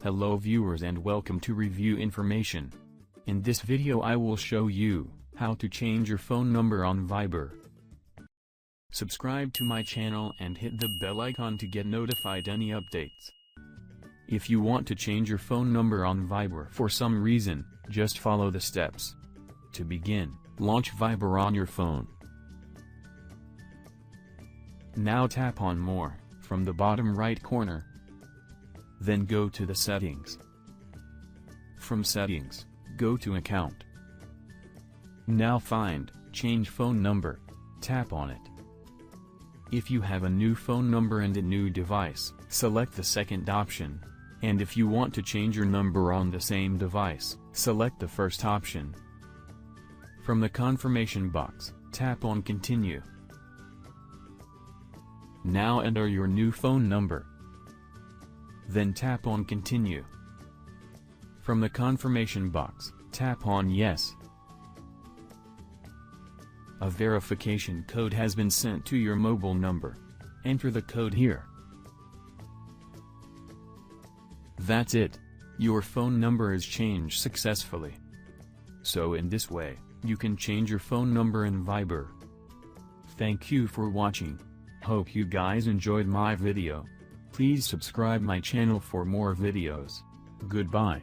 Hello viewers and welcome to Review Information. In this video I will show you how to change your phone number on Viber. Subscribe to my channel and hit the bell icon to get notified any updates. If you want to change your phone number on Viber for some reason, just follow the steps. To begin, launch Viber on your phone. Now tap on More from the bottom right corner. Then go to the Settings. From Settings, go to Account. Now find Change Phone Number. Tap on it. If you have a new phone number and a new device, select the second option. And if you want to change your number on the same device, select the first option. From the confirmation box, tap on Continue. Now enter your new phone number. Then tap on Continue. From the confirmation box, tap on Yes. A verification code has been sent to your mobile number. Enter the code here. That's it. Your phone number is changed successfully. So in this way, you can change your phone number in Viber. Thank you for watching. Hope you guys enjoyed my video. Please subscribe my channel for more videos. Goodbye.